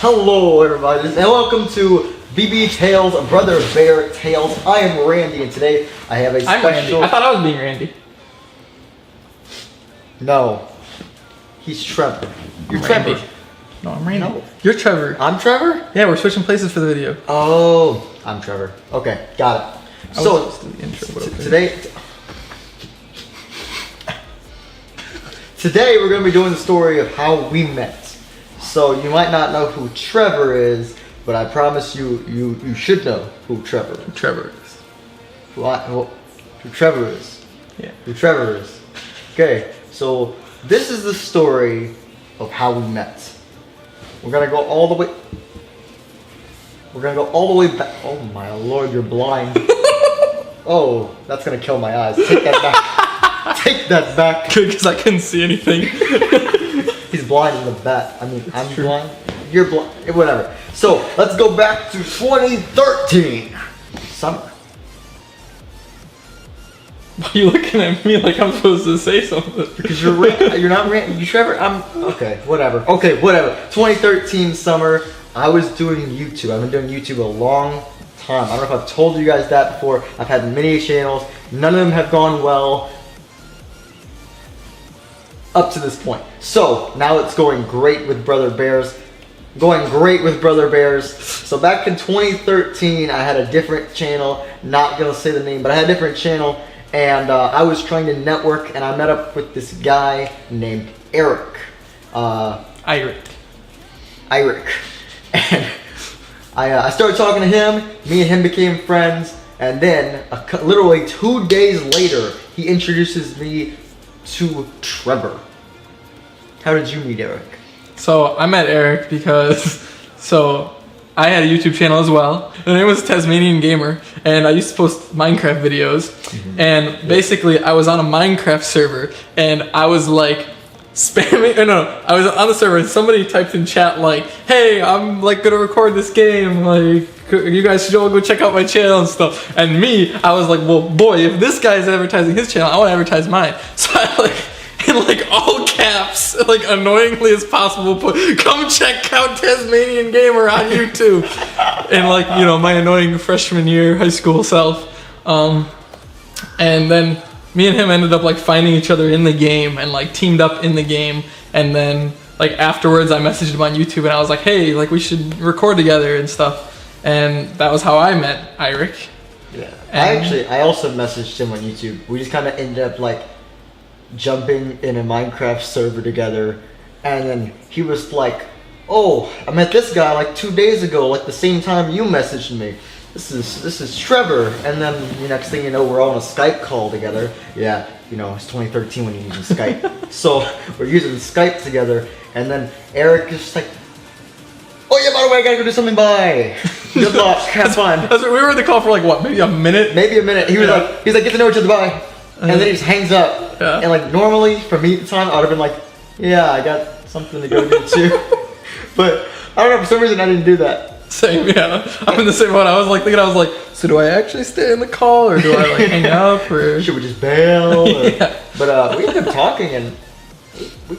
Hello everybody, and welcome to BrotherBears, Brother Bear Tales. I am Randy, and today I have a special... I'm Randy. I thought I was being Randy. No. He's Trevor. You're Randy. Trevor. No, I'm Randy. No. You're Trevor. I'm Trevor? Yeah, we're switching places for the video. Oh, I'm Trevor. Okay, got it. So, today we're going to be doing the story of how we met. So, you might not know who Trevor is, but I promise you should know who Trevor is. Trevor is. Who Trevor is. Yeah. Who Trevor is. Okay, so this is the story of how we met. We're gonna go all the way. We're gonna go all the way back. Oh my lord, you're blind. Oh, that's gonna kill my eyes. Take that back. Take that back. Good, because I couldn't see anything. He's blind in the back. I mean, It's I'm true. blind. You're blind. Whatever. So let's go back to 2013 summer. Why are you looking at me like I'm supposed to say something? Because you're not you Trevor. I'm okay. Whatever. Okay, whatever. 2013 summer. I was doing YouTube. I've been doing YouTube a long time. I don't know if I've told you guys that before. I've had many channels. None of them have gone well up to this point. So now it's going great with BrotherBears. Going great with BrotherBears. So back in 2013, I had a different channel. Not gonna say the name, but I had a different channel. And I was trying to network, and I met up with this guy named Eric. Eric. And I started talking to him. Me and him became friends. And then, literally 2 days later, he introduces me to Trevor. How did you meet Eric? So I met Eric because I had a YouTube channel as well. The name was Tasmanian Gamer, and I used to post Minecraft videos. Mm-hmm. And basically, I was on a Minecraft server, and I was like spamming. I was on the server, and somebody typed in chat like, "Hey, I'm like gonna record this game. Like, you guys should all go check out my channel and stuff." And me, I was like, "Well, boy, if this guy's advertising his channel, I want to advertise mine." So I in like all caps, like annoyingly as possible, put "Come check out Tasmanian Gamer on YouTube," and like my annoying freshman year high school self, and then me and him ended up like finding each other in the game and like teamed up in the game, and then like afterwards I messaged him on YouTube and I was like, "Hey, like we should record together and stuff," and that was how I met Eric. Yeah, I also messaged him on YouTube. We just kind of ended up like jumping in a Minecraft server together, and then he was like, "Oh, I met this guy like 2 days ago, like the same time you messaged me. This is Trevor." And then the next thing you know, we're all on a Skype call together. Yeah, it's 2013 when you're using Skype. So we're using Skype together, and then Eric is just like, "Oh yeah, by the way, I gotta go do something. Bye. Good luck. Have fun." We were in the call for like what, maybe a minute? Maybe a minute. He's like, get to know each other. Bye. And then he just hangs up. Yeah. And like normally for me at the time, I would have been like, "Yeah, I got something to go do too." But I don't know, for some reason I didn't do that. Same, yeah. I'm in the same one. I was like, so do I actually stay in the call or do I like hang up or should we just bail? Yeah. But we ended up talking and we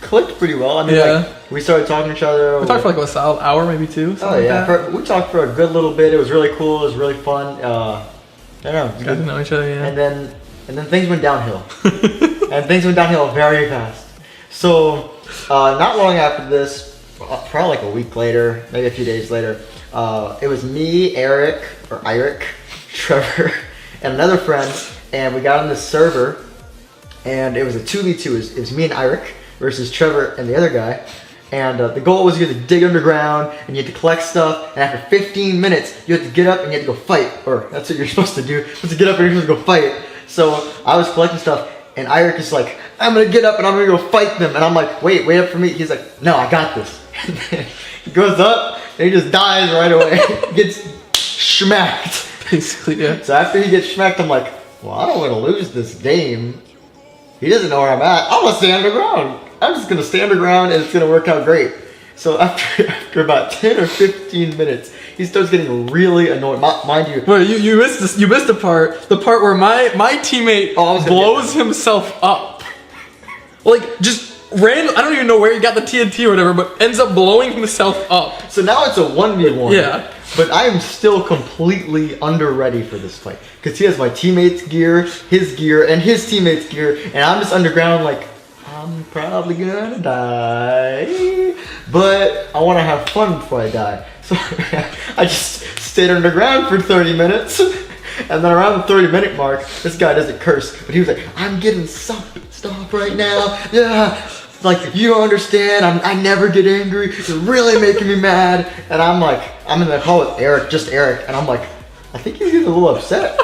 clicked pretty well. I mean, yeah. like we started talking to each other. We talked for like a solid hour, maybe two. Oh yeah, we talked for a good little bit. It was really cool. It was really fun. I don't know. Got to know each other, yeah. And then things went downhill. And things went downhill very fast. So, not long after this, probably like a week later, maybe a few days later, it was me, Eric, Trevor, and another friend, and we got on this server, and it was a 2v2. It was me and Eric versus Trevor and the other guy. And the goal was you had to dig underground, and you had to collect stuff, and after 15 minutes, you had to get up and you had to go fight. Or that's what you're supposed to do. You're supposed to get up and you're supposed to go fight. So I was collecting stuff, and Eric is like, "I'm gonna get up and I'm gonna go fight them." And I'm like, wait up for me. He's like, "No, I got this." And then he goes up, and he just dies right away. Gets schmacked. Basically, yeah. So after he gets schmacked, I'm like, well, I don't want to lose this game. He doesn't know where I'm at. I'm gonna stay underground. I'm just gonna stay underground, and it's gonna work out great. So after about 10 or 15 minutes, he starts getting really annoyed. Mind you, wait, you missed this. You missed the part where my teammate blows himself up, like just random. I don't even know where he got the TNT or whatever, but ends up blowing himself up. So now it's a 1v1. Yeah. But I am still completely under ready for this fight. Because he has my teammates' gear, and his teammates' gear. And I'm just underground like, I'm probably gonna die. But I want to have fun before I die. So I just stayed underground for 30 minutes. And then around the 30-minute mark, this guy doesn't curse. But he was like, I'm getting stuff right now. Yeah. Like, you don't understand, I never get angry, it's really making me mad. And I'm like, I'm in the call with Eric, just Eric, and I'm like, I think he's getting a little upset.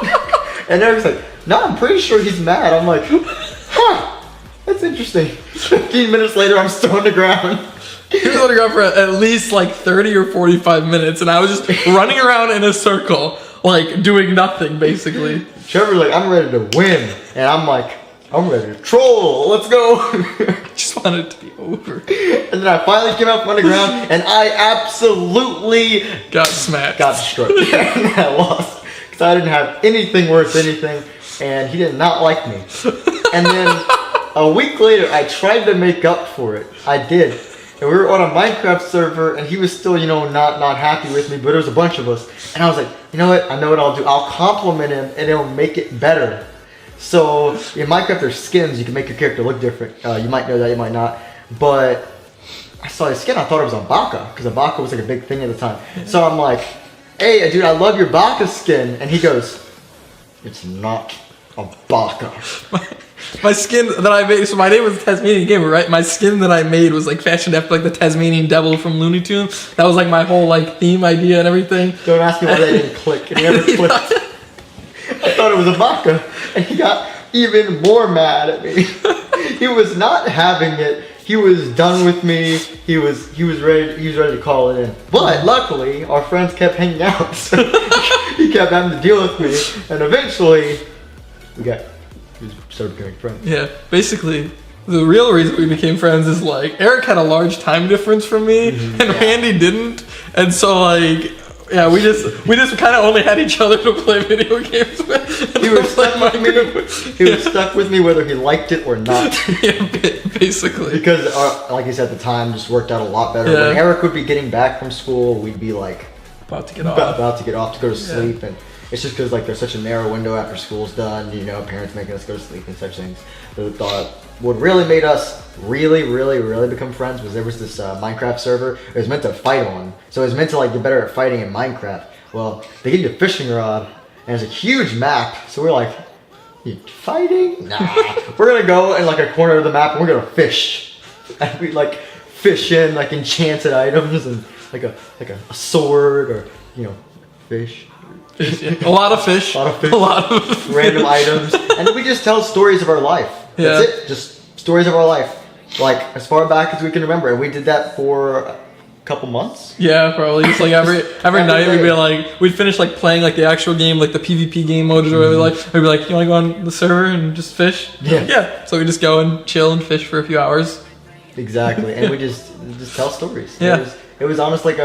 And Eric's like, no, I'm pretty sure he's mad. I'm like, huh, that's interesting. 15 minutes later, I'm still on the ground. He was on the ground for at least like 30 or 45 minutes, and I was just running around in a circle, like doing nothing, basically. Trevor's like, I'm ready to win. And I'm like, I'm ready to troll, let's go. Just wanted it to be over. And then I finally came out from underground, and I absolutely got smacked. Got destroyed. And I lost. Because I didn't have anything worth anything, and he did not like me. And then a week later, I tried to make up for it. I did. And we were on a Minecraft server, and he was still, not happy with me, but there was a bunch of us. And I was like, you know what? I know what I'll do. I'll compliment him, and it'll make it better. So in Minecraft, there's skins. You can make your character look different. You might know that, you might not. But I saw his skin. I thought it was a baka, because a baka was like a big thing at the time. So I'm like, hey, dude, I love your baka skin. And he goes, it's not a baka. My skin that I made, so my name was Tasmanian Gamer, right? My skin that I made was like fashioned after like the Tasmanian Devil from Looney Tunes. That was like my whole like theme idea and everything. Don't ask me why they didn't click. It never clicked. I thought it was a baka, and he got even more mad at me. He was not having it. He was done with me. He was ready to call it in. But luckily, our friends kept hanging out, so he kept having to deal with me, and eventually, we started becoming friends. Yeah, basically, the real reason we became friends is like Eric had a large time difference from me, and Randy didn't, and so like. Yeah, we just kind of only had each other to play video games with. He was stuck with me. He was stuck with me whether he liked it or not. Yeah, basically. Because, like you said, at the time just worked out a lot better. Yeah. When Eric would be getting back from school, we'd be like about to get off to go to sleep, and it's just because like there's such a narrow window after school's done. Parents making us go to sleep and such things. The thought what really made us really become friends was there was this Minecraft server. It was meant to fight on, so it was meant to like get better at fighting in Minecraft. Well, they gave you a fishing rod, and it's a huge map. So we're like, you fighting? Nah, we're gonna go in like a corner of the map and we're gonna fish. And we like fish in like enchanted items and like a sword or fish. A lot of fish. A lot of random items, and we just tell stories of our life. That's it. Just stories of our life, like as far back as we can remember. And we did that for a couple months. Yeah, probably. Just like every night we'd be like, we'd finish like playing like the actual game, like the PvP game mode or whatever. Like we'd be like, you want to go on the server and just fish? Yeah. So we just go and chill and fish for a few hours. Exactly, and we just tell stories. Yeah. It was almost like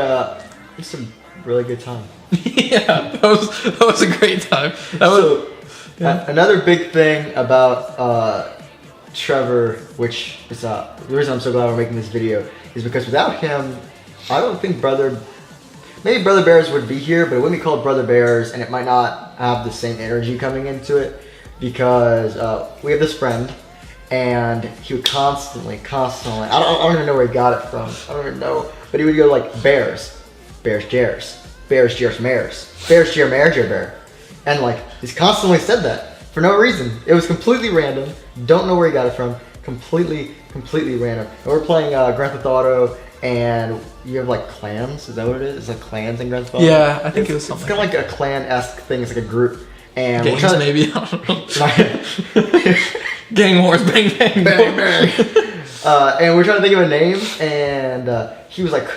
just a really good time. Yeah, that was a great time. Another big thing about Trevor, which is the reason I'm so glad we're making this video, is because without him, I don't think maybe BrotherBears would be here, but it wouldn't be called BrotherBears, and it might not have the same energy coming into it, because we have this friend, and he would constantly, I don't even know where he got it from, I don't even know, but he would go like, Bears, Jers, Mares, Bear. And like, he's constantly said that for no reason. It was completely random. Don't know where he got it from. Completely random. And we're playing Grand Theft Auto, and you have like clans. Is that what it is? It's like clans in Grand Theft Auto. Yeah, I think it was something. It's kind of like a clan-esque thing. It's like a group. And gangs, maybe. I don't know. Gang wars, bang bang. And we're trying to think of a name, and he was like,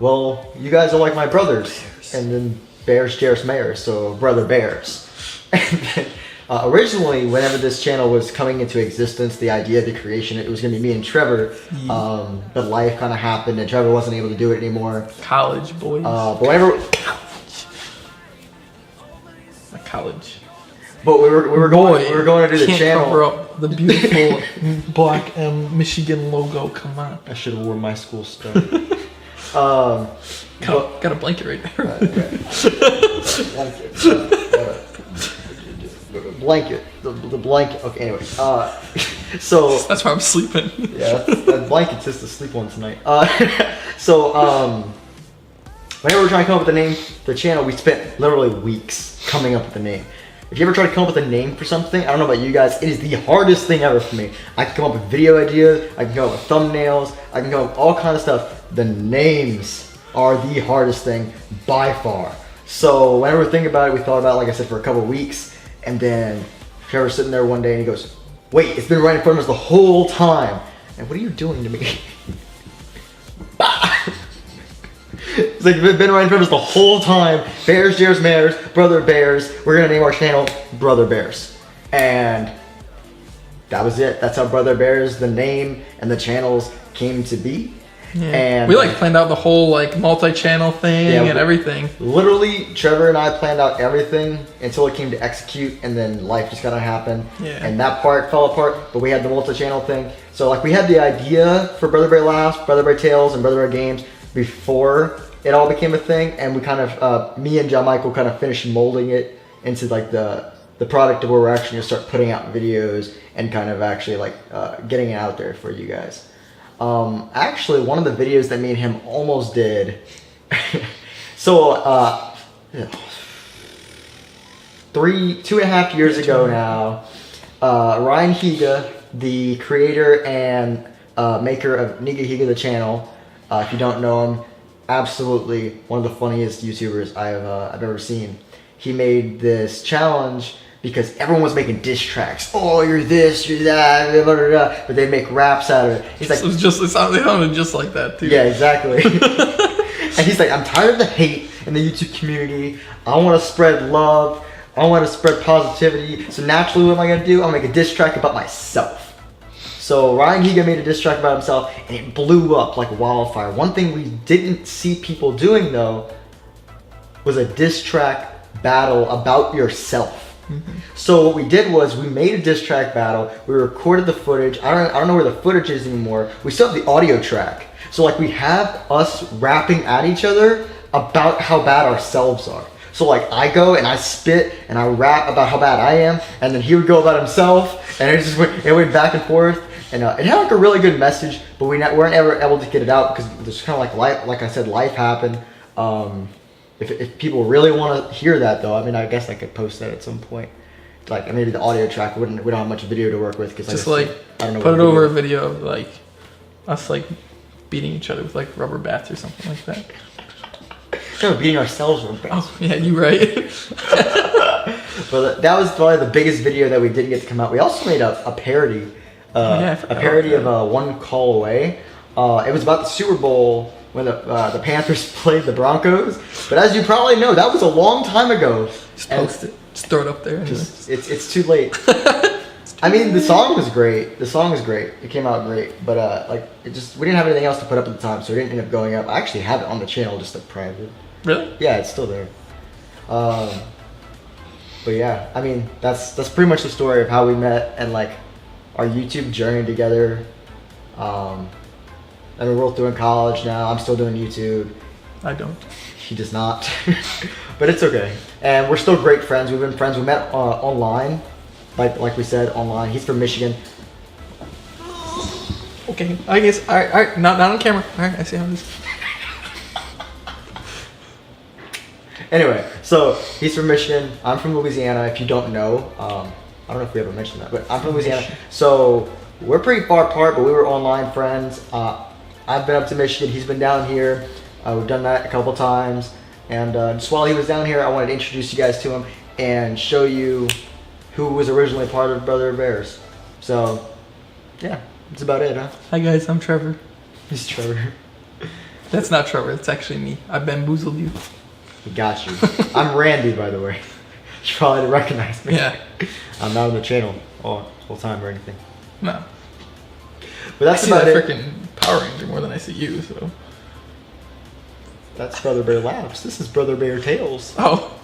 "Well, you guys are like my brothers." And then Bears, Jers, Mares, so BrotherBears. And then, originally, whenever this channel was coming into existence, the idea of the creation, it was going to be me and Trevor. But life kind of happened, and Trevor wasn't able to do it anymore. College, boys. But whenever... College. But we were going to do the channel. the beautiful black Michigan logo. Come on. I should have worn my school stuff. Got a blanket right there. Blanket. The blanket. Okay, anyway. So that's why I'm sleeping. Yeah, that blanket's just to sleep on tonight. Whenever we're trying to come up with a name for the channel, we spent literally weeks coming up with a name. If you ever try to come up with a name for something, I don't know about you guys, it is the hardest thing ever for me. I can come up with video ideas, I can come up with thumbnails, I can come up with all kinds of stuff. The names are the hardest thing by far. So whenever we think about it, we thought about it, like I said, for a couple of weeks, and then Trevor's sitting there one day and he goes, wait, it's been right in front of us the whole time. And what are you doing to me? It's like, it's been right in front of us the whole time. Bears, Jares, Mares, Brother Bears. We're gonna name our channel Brother Bears. And that was it. That's how Brother Bears, the name and the channels came to be. Yeah. And we like planned out the whole like multi-channel thing and everything. Literally, Trevor and I planned out everything until it came to execute, and then life just kind of happened. Yeah. And that part fell apart, but we had the multi-channel thing. So like we had the idea for BrotherBear Laughs, BrotherBearTales, and BrotherBear Games before it all became a thing, and we kind of, me and John Michael kind of finished molding it into like the product of where we're actually gonna start putting out videos and kind of actually like getting it out there for you guys. Actually, one of the videos that me and him almost did, so 2.5 years ago now, Ryan Higa, the creator and maker of Niga Higa the channel, if you don't know him, absolutely one of the funniest YouTubers I've ever seen. He made this challenge because everyone was making diss tracks. Oh, you're this, you're that, blah, blah, blah, but they make raps out of it. He's like, it sounded just like that too. Yeah, exactly. And he's like, I'm tired of the hate in the YouTube community. I want to spread love. I want to spread positivity. So naturally, what am I gonna do? I'm gonna make a diss track about myself. So Ryan Higa made a diss track about himself, and it blew up like wildfire. One thing we didn't see people doing though was a diss track battle about yourself. Mm-hmm. So what we did was we made a diss track battle. We recorded the footage. I don't know where the footage is anymore. We still have the audio track. So like we have us rapping at each other about how bad ourselves are. So like I go and I spit and I rap about how bad I am, and then he would go about himself, and it went back and forth. And it had like a really good message, but we weren't ever able to get it out because there's kind of like I said, life happened. If people really want to hear that though, I mean, I guess I could post that at some point. Like maybe the audio track, we don't have much video to work with because just like I don't know, put it over a video of like us like beating each other with like rubber bats or something like that. No, beating ourselves with rubber bats. Oh yeah, you right. But that was probably the biggest video that we didn't get to come out. We also made a parody. A parody of One Call Away. It was about the Super Bowl when the Panthers played the Broncos. But as you probably know, that was a long time ago. Just post it. Just throw it up there. It's too late. I mean, the song was great. The song was great. It came out great. But like, we didn't have anything else to put up at the time, so it didn't end up going up. I actually have it on the channel, just like private. Really? Yeah, it's still there. But yeah, I mean, that's pretty much the story of how we met and like our YouTube journey together. I mean, we're both doing college now. I'm still doing YouTube. I don't. He does not. But it's okay. And we're still great friends. We've been friends. We met online. Like we said, online. He's from Michigan. Okay. I guess. All right. Not on camera. All right. I see how it is. Anyway, so he's from Michigan. I'm from Louisiana. If you don't know, I don't know if we ever mentioned that, but I'm from Louisiana. So we're pretty far apart, but we were online friends. I've been up to Michigan. He's been down here. We've done that a couple times. And just while he was down here, I wanted to introduce you guys to him and show you who was originally part of BrotherBears. So, yeah, that's about it, huh? Hi guys, I'm Trevor. He's Trevor. That's not Trevor. It's actually me. I bamboozled you. Got you. I'm Randy, by the way. You probably didn't recognize me. Yeah. I'm not on the channel all whole time or anything. No. But that's I see about that it. freaking Power Ranger more than I see you, so. That's BrotherBear Laughs. This is BrotherBearTales. Oh.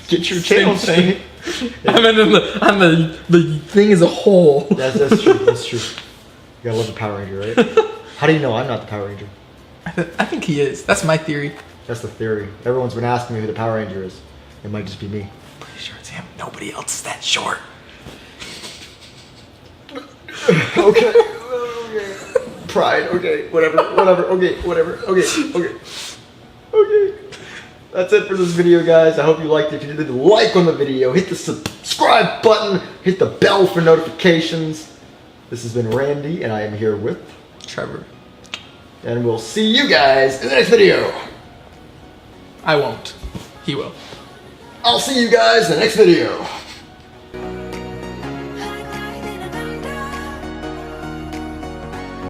Get your channel Same thing. straight. I meant on the thing as a whole. That's true. That's true. You gotta love the Power Ranger, right? How do you know I'm not the Power Ranger? I think he is. That's my theory. That's the theory. Everyone's been asking me who the Power Ranger is. It might just be me. Pretty sure it's him. Nobody else is that short. Okay. Pride. Okay. Whatever. Okay. Whatever. Okay. That's it for this video, guys. I hope you liked it. If you did, like on the video, hit the subscribe button, hit the bell for notifications. This has been Randy, and I am here with Trevor. And we'll see you guys in the next video. I won't. He will. I'll see you guys in the next video.